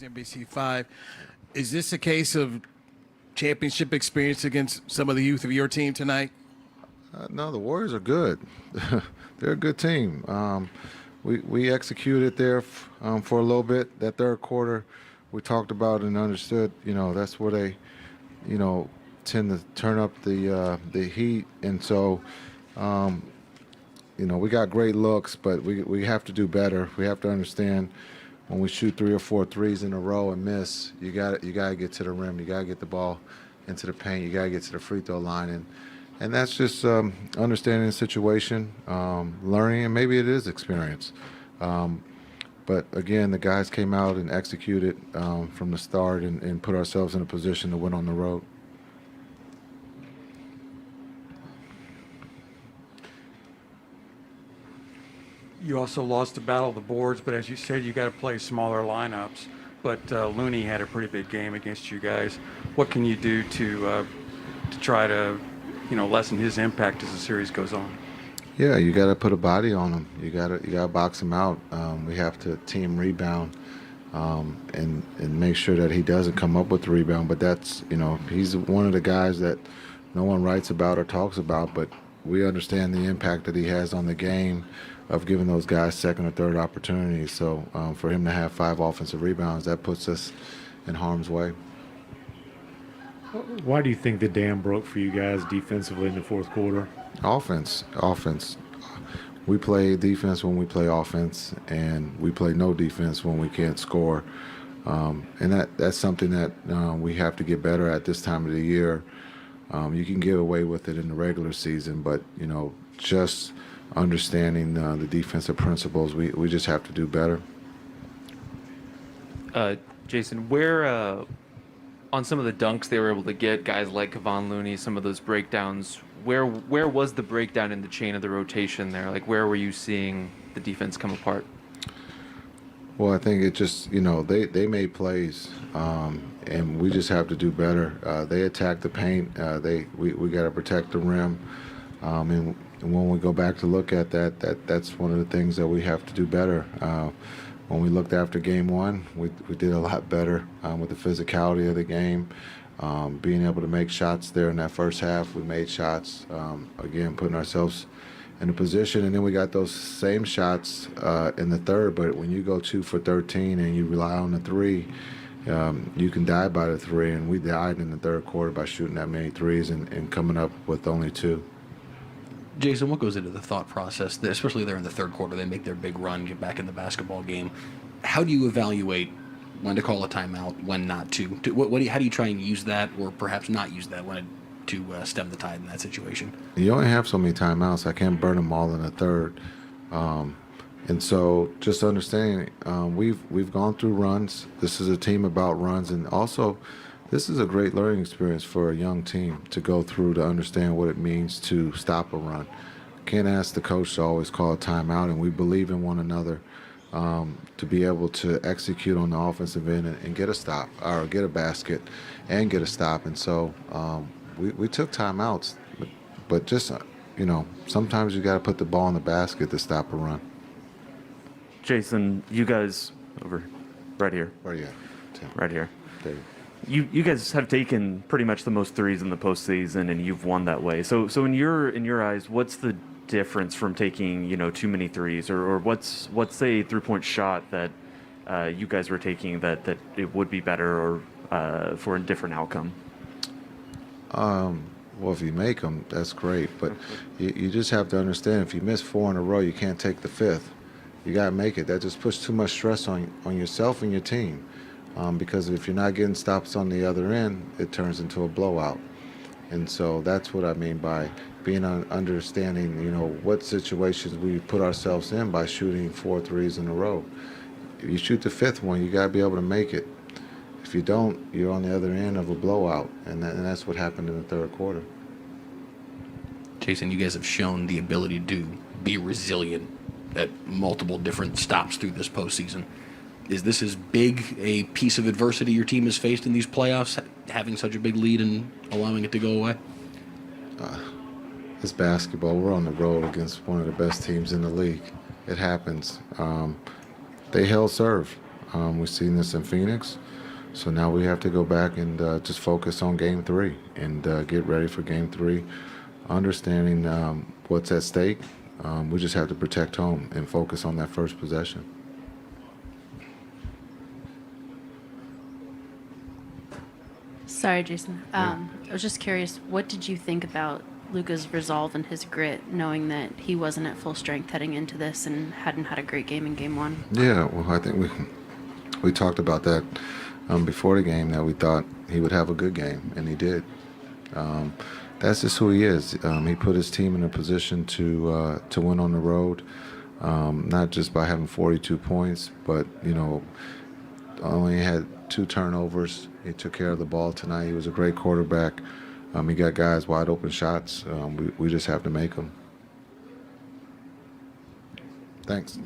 Mavericks, NBC5. Is this a case of championship experience against some of the youth of your team tonight? No, the Warriors are good. They're a good team. We executed there for a little bit. That third quarter, we talked about and understood. That's where they, tend to turn up the heat, and so, we got great looks, but we have to do better. We have to understand when we shoot 3 or 4 threes in a row and miss, you got to get to the rim. You got to get the ball into the paint. You got to get to the free throw line, and that's just understanding the situation, learning, and maybe it is experience. But again, the guys came out and executed from the start and put ourselves in a position to win on the road. You also lost the battle of the boards, but as you said, you got to play smaller lineups. But Looney had a pretty big game against you guys. What can you do to try to, lessen his impact as the series goes on? Yeah, you got to put a body on him. You got to box him out. We have to team rebound and make sure that he doesn't come up with the rebound. But that's he's one of the guys that no one writes about or talks about, but we understand the impact that he has on the game of giving those guys second or third opportunities. So for him to have 5 offensive rebounds, that puts us in harm's way. Why do you think the dam broke for you guys defensively in the fourth quarter? Offense. We play defense when we play offense, and we play no defense when we can't score. And that's something that we have to get better at this time of the year. You can get away with it in the regular season, but just understanding the defensive principles, we just have to do better. Jason, where on some of the dunks they were able to get, guys like Kevon Looney, some of those breakdowns, where was the breakdown in the chain of the rotation there? Like, where were you seeing the defense come apart? Well, I think it just, they made plays, and we just have to do better. They attack the paint. We got to protect the rim. And when we go back to look at that's one of the things that we have to do better. When we looked after game one, we did a lot better with the physicality of the game, being able to make shots there in that first half. We made shots, again, putting ourselves in a position, and then we got those same shots in the third. But when you go 2 for 13 and you rely on the three, you can die by the three, and we died in the third quarter by shooting that many threes and coming up with only 2. Jason, what goes into the thought process, especially there in the third quarter? They make their big run, get back in the basketball game. How do you evaluate when to call a timeout, when not to? How do you try and use that, or perhaps not use that to stem the tide in that situation? You only have so many timeouts. I can't burn them all in the third. And so just understanding, we've gone through runs. This is a team about runs, and also this is a great learning experience for a young team to go through to understand what it means to stop a run. Can't ask the coach to always call a timeout, and we believe in one another to be able to execute on the offensive end and get a stop or get a basket and get a stop. And so we took timeouts, but just, sometimes you got to put the ball in the basket to stop a run. Jason, you guys over right here. Where are you at, Tim? Right here. There. You guys have taken pretty much the most threes in the postseason, and you've won that way. So in your eyes, what's the difference from taking too many threes, or what's a 3-point shot that you guys were taking that it would be better or for a different outcome? Well, if you make them, that's great, but you just have to understand, if you miss 4 in a row, you can't take the 5th. You got to make it. That just puts too much stress on yourself and your team. Because if you're not getting stops on the other end, it turns into a blowout. And so that's what I mean by being understanding, what situations we put ourselves in by shooting 4 threes in a row. If you shoot the 5th one, you got to be able to make it. If you don't, you're on the other end of a blowout, and that's what happened in the third quarter. Jason, you guys have shown the ability to be resilient at multiple different stops through this postseason. Is this as big a piece of adversity your team has faced in these playoffs, having such a big lead and allowing it to go away? It's basketball. We're on the road against one of the best teams in the league. It happens. They held serve. We've seen this in Phoenix. So now we have to go back and just focus on Game 3 and get ready for Game 3, understanding what's at stake. We just have to protect home and focus on that first possession. Sorry, Jason. I was just curious, what did you think about Luka's resolve and his grit, knowing that he wasn't at full strength heading into this and hadn't had a great game in Game 1? Yeah, well, I think we talked about that before the game, that we thought he would have a good game, and he did. That's just who he is. He put his team in a position to win on the road, not just by having 42 points, but only had 2 turnovers. He took care of the ball tonight. He was a great quarterback. He got guys wide open shots. We just have to make them. Thanks.